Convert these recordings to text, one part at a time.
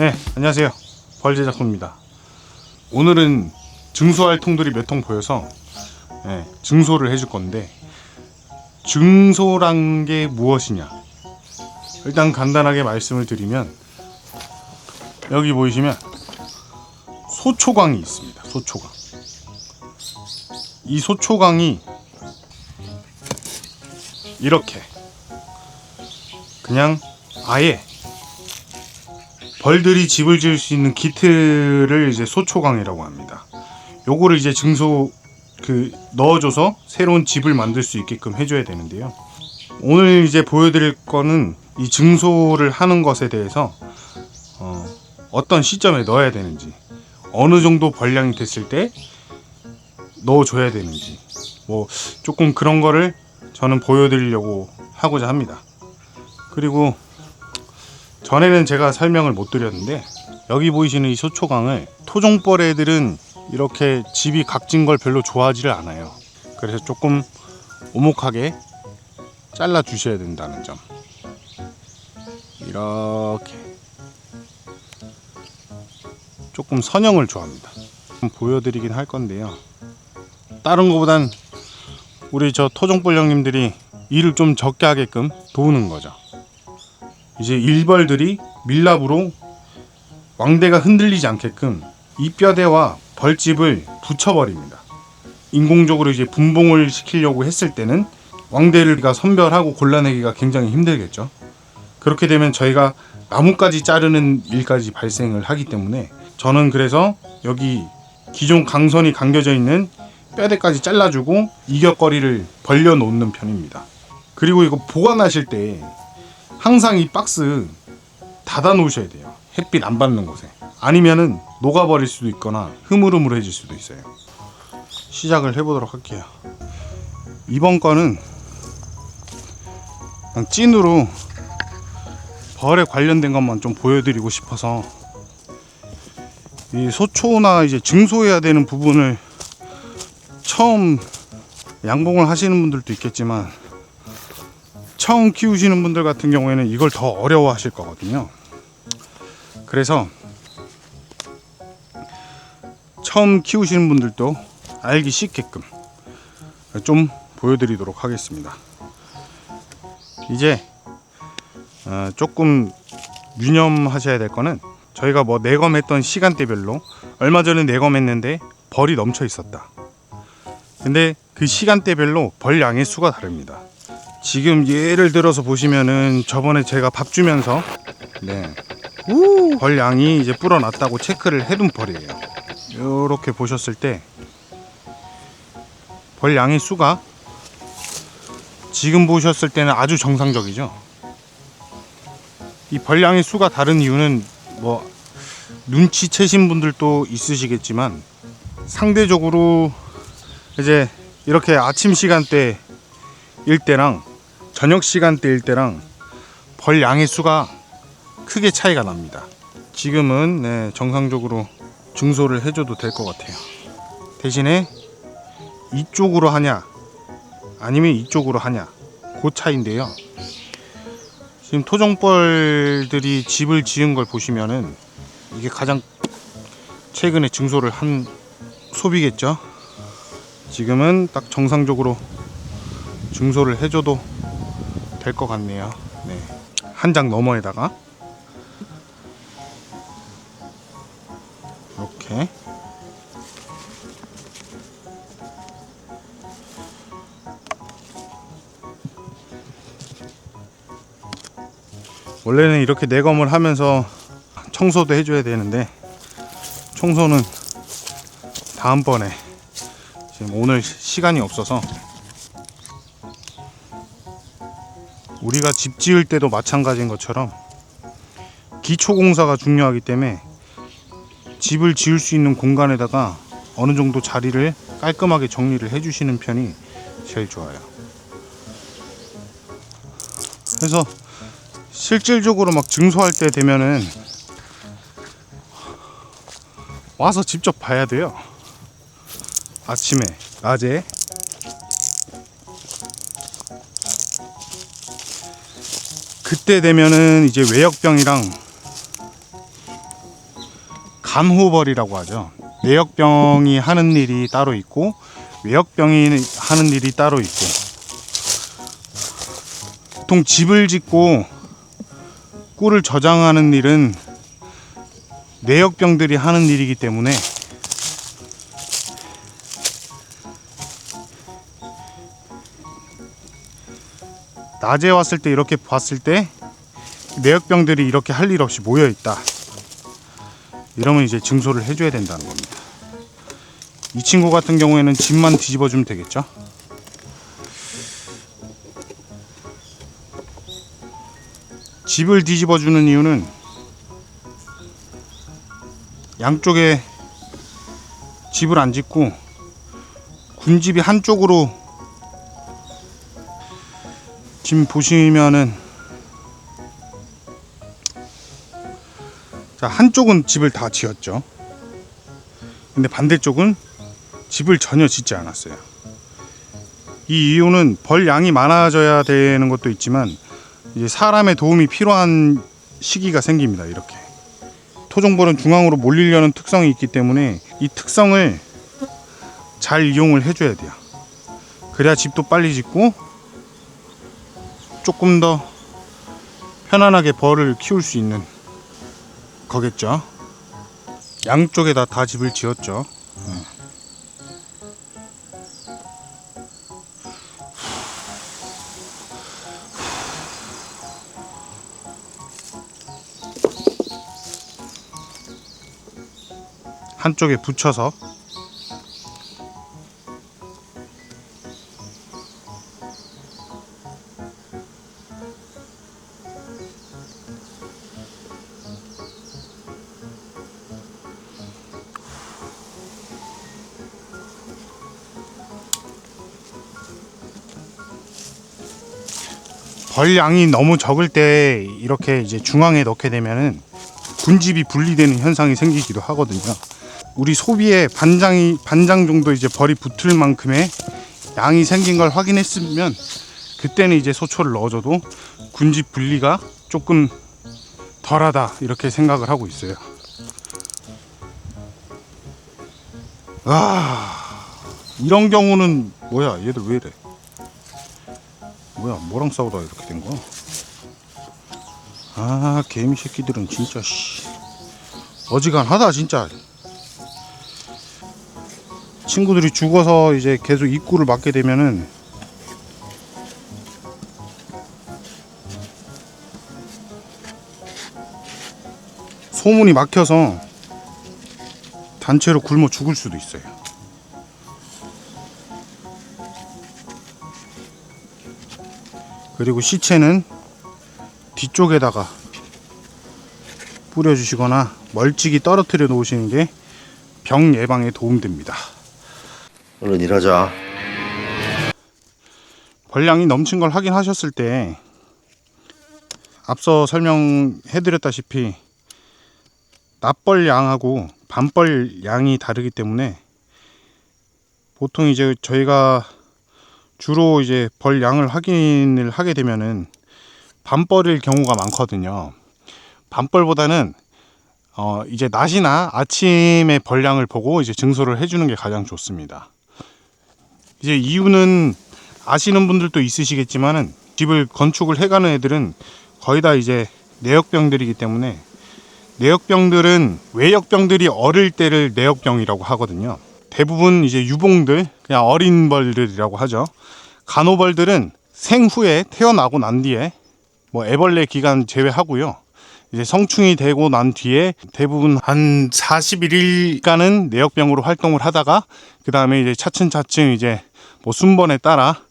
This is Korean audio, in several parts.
네, 안녕하세요. 벌제작소입니다. 오늘은 증소할 통들이 몇 통 보여서 증소를 해줄 건데, 증소란 게 무엇이냐? 일단 간단하게 말씀을 드리면, 여기 보이시면 소초광이 있습니다. 소초광. 이 소초광이 이렇게 그냥 아예 벌들이 집을 지을 수 있는 기틀을 이제 소초광이라고 합니다. 요거를 이제 증소 넣어줘서 새로운 집을 만들 수 있게끔 해줘야 되는데요. 오늘 이제 보여드릴 거는 이 증소를 하는 것에 대해서 어떤 시점에 넣어야 되는지, 어느 정도 벌량이 됐을 때 넣어줘야 되는지, 뭐 조금 그런 거를 저는 보여드리려고 하고자 합니다. 그리고 전에는 제가 설명을 못 드렸는데, 여기 보이시는 이 소초광을 토종벌 애들은 이렇게 집이 각진 걸 별로 좋아하지를 않아요. 그래서 조금 오목하게 잘라 주셔야 된다는 점. 이렇게 조금 선형을 좋아합니다. 보여드리긴 할 건데요, 다른 거보단 우리 저 토종벌 형님들이 일을 좀 적게 하게끔 도우는 거죠. 이제 일벌들이 밀랍으로 왕대가 흔들리지 않게끔 이 뼈대와 벌집을 붙여버립니다. 인공적으로 이제 분봉을 시키려고 했을 때는 왕대를 선별하고 골라내기가 굉장히 힘들겠죠. 그렇게 되면 저희가 나뭇가지 자르는 일까지 발생을 하기 때문에, 저는 그래서 여기 기존 강선이 감겨져 있는 뼈대까지 잘라주고 이격거리를 벌려 놓는 편입니다. 그리고 이거 보관하실 때 항상 이 박스 닫아 놓으셔야 돼요. 햇빛 안 받는 곳에. 아니면은 녹아버릴 수도 있거나 흐물흐물해질 수도 있어요. 시작을 해보도록 할게요. 이번 거는 그냥 찐으로 벌에 관련된 것만 좀 보여드리고 싶어서, 이 소초나 이제 증소해야 되는 부분을 처음 양봉을 하시는 분들도 있겠지만, 처음 키우시는 분들 같은 경우에는 이걸 더 어려워 하실 거거든요. 그래서 처음 키우시는 분들도 알기 쉽게끔 좀 보여드리도록 하겠습니다. 이제 조금 유념하셔야 될 거는, 저희가 뭐 내검했던 시간대별로 얼마 전에 내검했는데 벌이 넘쳐 있었다. 근데 그 시간대별로 벌 양의 수가 다릅니다. 지금 예를 들어서 보시면은 저번에 제가 밥 주면서 벌 양이 이제 불어났다고 체크를 해둔 벌이에요. 이렇게 보셨을 때 벌 양의 수가 지금 보셨을 때는 아주 정상적이죠. 이 벌 양의 수가 다른 이유는 뭐 눈치채신 분들도 있으시겠지만, 상대적으로 이제 이렇게 아침 시간대일 때랑 저녁 시간대일 때랑 벌 양의 수가 크게 차이가 납니다. 지금은 정상적으로 증소를 해줘도 될 것 같아요. 대신에 이쪽으로 하냐 아니면 이쪽으로 하냐, 그 차이인데요. 지금 토종벌들이 집을 지은 걸 보시면은 이게 가장 최근에 증소를 한 소비겠죠. 지금은 딱 정상적으로 증소를 해줘도 될 것 같네요. 한 장 너머에다가 이렇게 원래는 이렇게 내검을 하면서 청소도 해줘야 되는데, 청소는 다음번에, 지금 오늘 시간이 없어서. 우리가 집 지을 때도 마찬가지인 것처럼 기초공사가 중요하기 때문에 집을 지을 수 있는 공간에다가 어느 정도 자리를 깔끔하게 정리를 해주시는 편이 제일 좋아요. 그래서 실질적으로 막 증소할 때 되면은 와서 직접 봐야 돼요. 아침에, 낮에. 그때 되면은 이제 외역병이랑 간호벌이라고 하죠. 내역병이 하는 일이 따로 있고 외역병이 하는 일이 따로 있고, 보통 집을 짓고 꿀을 저장하는 일은 내역병들이 하는 일이기 때문에 낮에 왔을 때 이렇게 봤을 때 내역병들이 이렇게 할 일 없이 모여 있다, 이러면 이제 증소를 해줘야 된다는 겁니다. 이 친구 같은 경우에는 집만 뒤집어 주면 되겠죠. 집을 뒤집어 주는 이유는 양쪽에 집을 안 짓고 군집이 한쪽으로, 지금 보시면은 자, 한쪽은 집을 다 지었죠. 근데 반대쪽은 집을 전혀 짓지 않았어요. 이 이유는 벌 양이 많아져야 되는 것도 있지만 이제 사람의 도움이 필요한 시기가 생깁니다. 이렇게 토종벌은 중앙으로 몰리려는 특성이 있기 때문에 이 특성을 잘 이용을 해줘야 돼요. 그래야 집도 빨리 짓고 조금 더 편안하게 벌을 키울 수 있는 거겠죠. 양쪽에다 다 집을 지었죠. 한쪽에 붙여서 벌 양이 너무 적을 때 이렇게 이제 중앙에 넣게 되면은 군집이 분리되는 현상이 생기기도 하거든요. 우리 소비에 반장 정도 이제 벌이 붙을 만큼의 양이 생긴 걸 확인했으면 그때는 이제 소초를 넣어줘도 군집 분리가 조금 덜하다, 이렇게 생각을 하고 있어요. 이런 경우는 뭐야, 얘들 왜 이래? 뭐야, 뭐랑 싸우다 이렇게 된 거야? 개미 새끼들은 진짜 어지간하다 진짜. 친구들이 죽어서 이제 계속 입구를 막게 되면은 소문이 막혀서 단체로 굶어 죽을 수도 있어요. 그리고 시체는 뒤쪽에다가 뿌려주시거나 멀찍이 떨어뜨려 놓으시는 게 병 예방에 도움됩니다. 얼른 일하자. 벌량이 넘친 걸 확인하셨을 때 앞서 설명해드렸다시피 납벌 양하고 반벌 양이 다르기 때문에 보통 이제 저희가 주로 이제 벌 양을 확인을 하게 되면은 반벌일 경우가 많거든요. 반벌보다는 이제 낮이나 아침에 벌량을 보고 이제 증소를 해주는 게 가장 좋습니다. 이제 이유는 아시는 분들도 있으시겠지만은 집을 건축을 해가는 애들은 거의 다 이제 내역병들이기 때문에, 내역병들은 외역병들이 어릴 때를 내역병이라고 하거든요. 대부분 이제 유봉들, 그냥 어린 벌들이라고 하죠. 간호벌들은 생후에 태어나고 난 뒤에 뭐 애벌레 기간 제외하고요, 이제 성충이 되고 난 뒤에 대부분 한 41일간은 내역병으로 활동을 하다가 그 다음에 이제 차츰차츰 이제 뭐 순번에 따라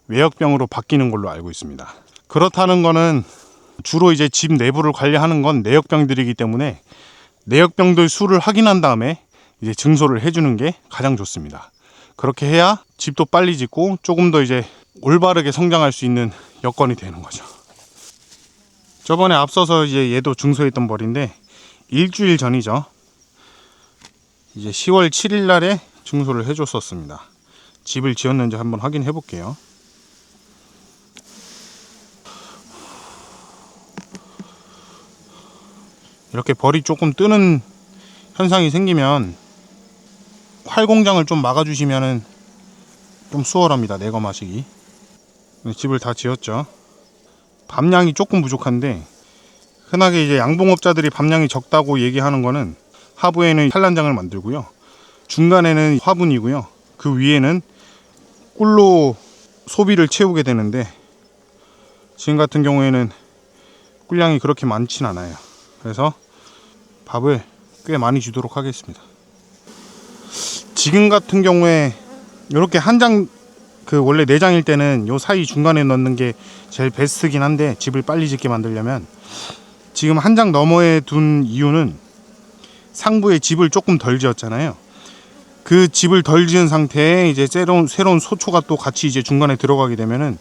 외역병으로 바뀌는 걸로 알고 있습니다. 그렇다는 거는 주로 이제 집 내부를 관리하는 건 내역병들이기 때문에 내역병들 수를 확인한 다음에 이제 증소를 해주는 게 가장 좋습니다. 그렇게 해야 집도 빨리 짓고 조금 더 이제 올바르게 성장할 수 있는 여건이 되는 거죠. 저번에 앞서서 이제 얘도 증소했던 벌인데 일주일 전이죠. 이제 10월 7일 날에 증소를 해줬었습니다. 집을 지었는지 한번 확인해 볼게요. 이렇게 벌이 조금 뜨는 현상이 생기면 활공장을 좀 막아주시면은 좀 수월합니다. 내거 마시기. 집을 다 지었죠. 밤양이 조금 부족한데, 흔하게 이제 양봉업자들이 밤양이 적다고 얘기하는 거는 하부에는 산란장을 만들고요, 중간에는 화분이고요, 그 위에는 꿀로 소비를 채우게 되는데, 지금 같은 경우에는 꿀량이 그렇게 많진 않아요. 그래서 밥을 꽤 많이 주도록 하겠습니다. 지금 같은 경우에 이렇게 한 장, 원래 4장일 때는 요 사이 중간에 넣는 게 제일 베스트긴 한데, 집을 빨리 짓게 만들려면 지금 한 장 너머에 둔 이유는 상부에 집을 조금 덜 지었잖아요. 그 집을 덜 지은 상태에 이제 새로운 소초가 또 같이 이제 중간에 들어가게 되면은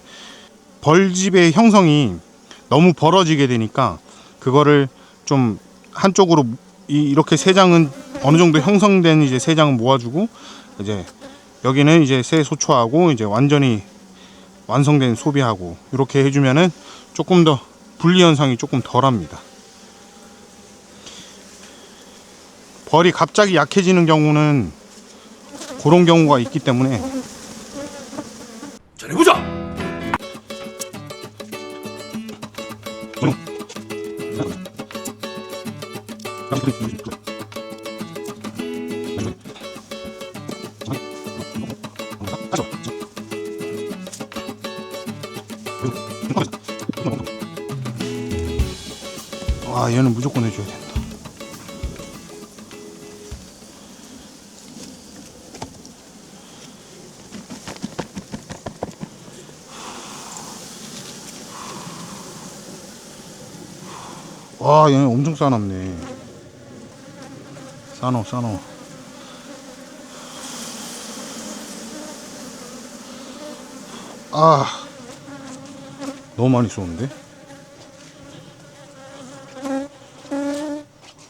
벌집의 형성이 너무 벌어지게 되니까, 그거를 좀 한쪽으로 이렇게 3장은 어느 정도 형성된 이제 3장은 모아주고, 이제 여기는 이제 새 소초하고 이제 완전히 완성된 소비하고, 이렇게 해주면은 조금 더 분리 현상이 조금 덜합니다. 벌이 갑자기 약해지는 경우는 그런 경우가 있기 때문에. 잘해보자. 아, 얘는 무조건 해줘야 된다. 와, 얘는 엄청 싸납네. 싸노. 아, 너무 많이 쏘는데?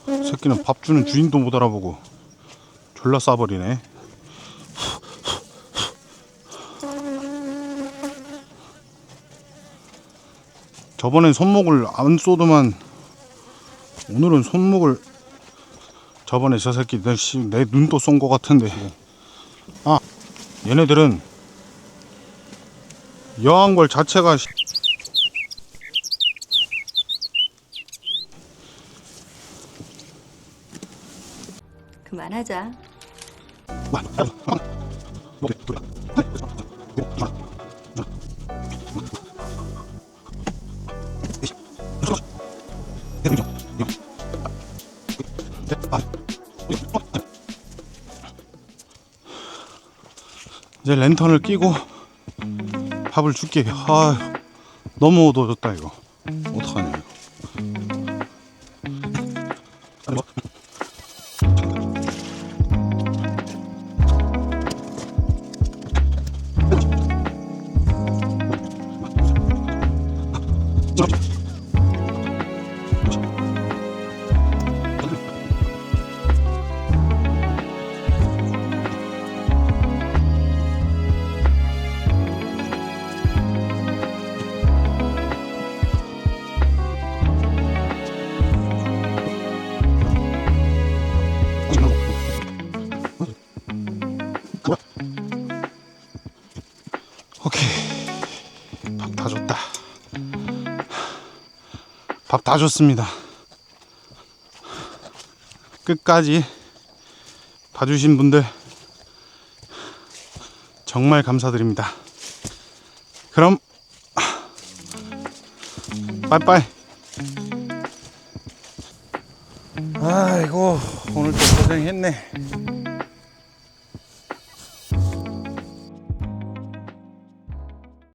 새끼는 밥 주는 주인도 못 알아보고 졸라 싸버리네. 저번엔 손목을 안 쏘더만 오늘은 손목을. 저번에 저 새끼 내 눈도 쏜 거 같은데. 아, 얘네들은 여한 걸 자체가 그만하자. 이제 랜턴을 끼고 밥을 줄게. 아, 너무 어두워졌다 이거. 어떡하냐 이거. 오케이, 밥 다 줬다. 밥 다 줬습니다. 끝까지 봐주신 분들 정말 감사드립니다. 그럼 빠이빠이. 아이고, 오늘 또 고생했네.